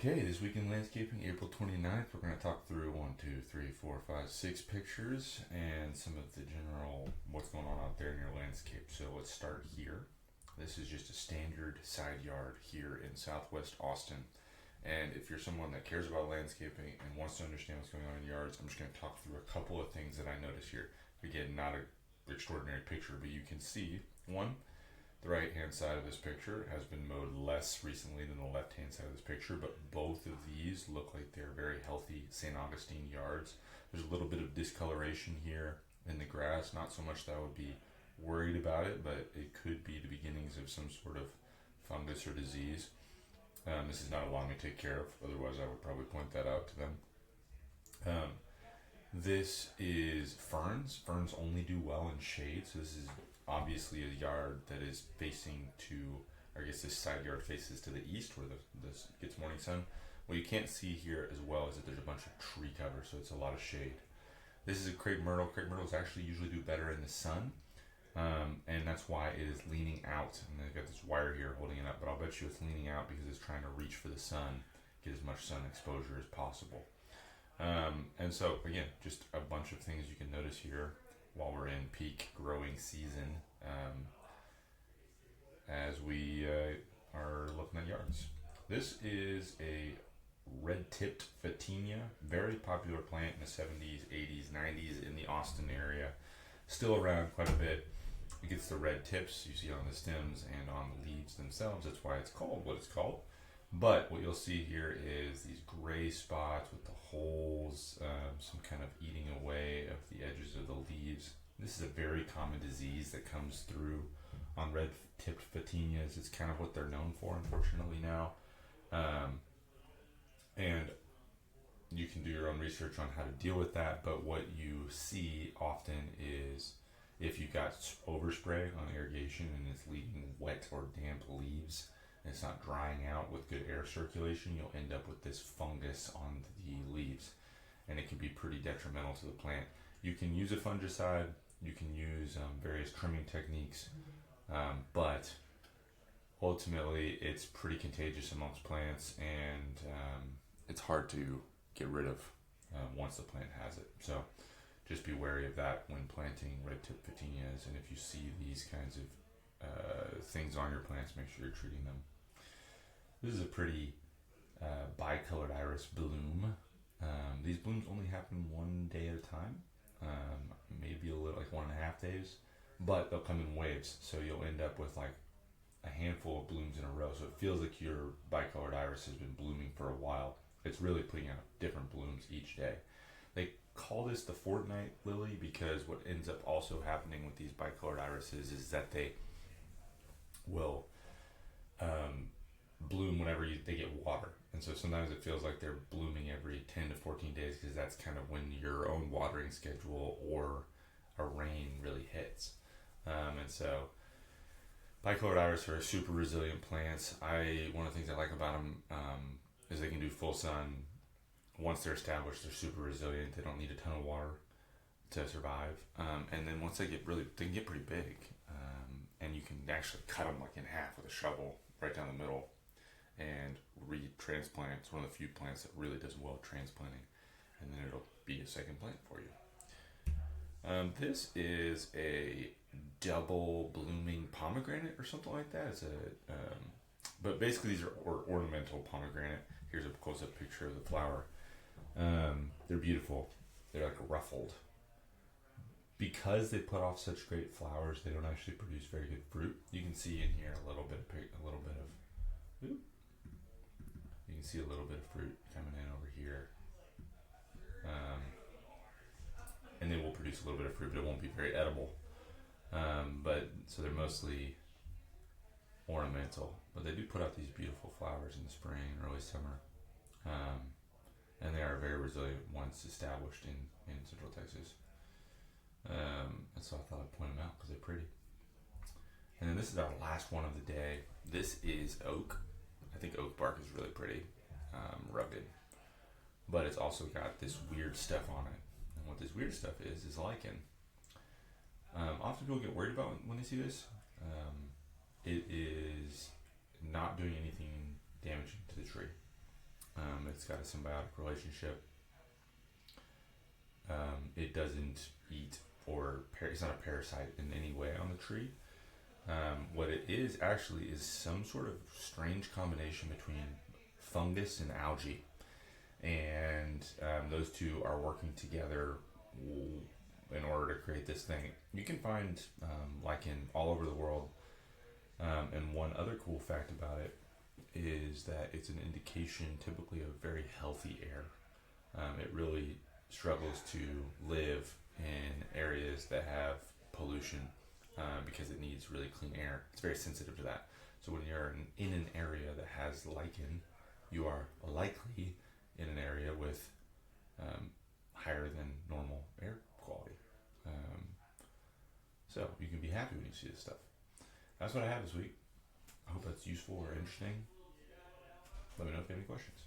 Okay, this week in landscaping, April 29th, we're going to talk through 6 pictures and some of the general what's going on out there in your landscape. So let's start here. This is just a standard side yard here in Southwest Austin. And if you're someone that cares about landscaping and wants to understand what's going on in yards, I'm just going to talk through a couple of things that I notice here. Again, not an extraordinary picture, but you can see, one, the right-hand side of this picture has been mowed less recently than the left-hand side of this picture, but both of these look like they're very healthy St. Augustine yards. There's a little bit of discoloration here in the grass, not so much that I would be worried about it, but it could be the beginnings of some sort of fungus or disease. This is not allowing me to take care of, otherwise I would probably point that out to them. This is ferns. Ferns only do well in shade, so this is obviously a yard that is facing to, I guess this side yard faces to the east where this gets morning sun. What you can't see here as well is that there's a bunch of tree cover, so it's a lot of shade. This is a crepe myrtle. Crepe myrtles actually usually do better in the sun, and that's why it is leaning out. And they've got this wire here holding it up, but I'll bet you it's leaning out because it's trying to reach for the sun, get as much sun exposure as possible. And so again, just a bunch of things you can notice here while we're in peak growing season, as we are looking at yards. This is a red-tipped Photinia, very popular plant in the 70s, 80s, 90s in the Austin area. Still around quite a bit. It gets the red tips you see on the stems and on the leaves themselves. That's why it's called what it's called. But what you'll see here is these gray spots with the holes, some kind of eating away of the edges of the leaves. This is a very common disease that comes through on red-tipped Photinias. It's kind of what they're known for, unfortunately, now. And you can do your own research on how to deal with that, but what you see often is if you got overspray on irrigation and it's leaving wet or damp leaves, and it's not drying out with good air circulation, you'll end up with this fungus on the leaves, and it can be pretty detrimental to the plant. You can use a fungicide, you can use various trimming techniques, but ultimately it's pretty contagious amongst plants, and it's hard to get rid of once the plant has it. So just be wary of that when planting red-tipped Photinias, and if you see these kinds of things on your plants, make sure you're treating them. This is a pretty Bicolor Iris bloom. These blooms only happen one day at a time, maybe a little like 1.5 days, but they'll come in waves, so you'll end up with like a handful of blooms in a row. So it feels like your Bicolor Iris has been blooming for a while. It's really putting out different blooms each day. They call this the fortnight lily because what ends up also happening with these Bicolor Irises is that they will bloom whenever they get water, and so sometimes it feels like they're blooming every 10 to 14 days because that's kind of when your own watering schedule or a rain really hits. And so Bicolor Iris are super resilient plants. One of the things I like about them is they can do full sun. Once they're established, they're super resilient. They don't need a ton of water to survive, and then once they can get pretty big, and you can actually cut them like in half with a shovel right down the middle and retransplant. It's one of the few plants that really does well at transplanting, and then it'll be a second plant for you. This is a double blooming pomegranate or something like that. It's but basically these are ornamental pomegranate. Here's a close-up picture of the flower. They're beautiful. They're like ruffled. Because they put off such great flowers, they don't actually produce very good fruit. You can see in here a little bit of you can see a little bit of fruit coming in over here, and they will produce a little bit of fruit, but it won't be very edible. But so they're mostly ornamental, but they do put out these beautiful flowers in the spring and early summer, and they are very resilient once established in Central Texas. And so I thought I'd point them out because they're pretty. And then this is our last one of the day. This is oak. I think oak bark is really pretty, rugged, but it's also got this weird stuff on it. And what this weird stuff is lichen. Often people get worried about when they see this. It is not doing anything damaging to the tree. It's got a symbiotic relationship. It doesn't eat it's not a parasite in any way on the tree. What it is actually is some sort of strange combination between fungus and algae, and those two are working together in order to create this thing. You can find lichen all over the world, and one other cool fact about it is that it's an indication typically of very healthy air. It really struggles to live in areas that have pollution because it needs really clean air. It's very sensitive to that. So when you're in an area that has lichen, you are likely in an area with higher than normal air quality. So you can be happy when you see this stuff. That's what I have this week. I hope that's useful or interesting. Let me know if you have any questions.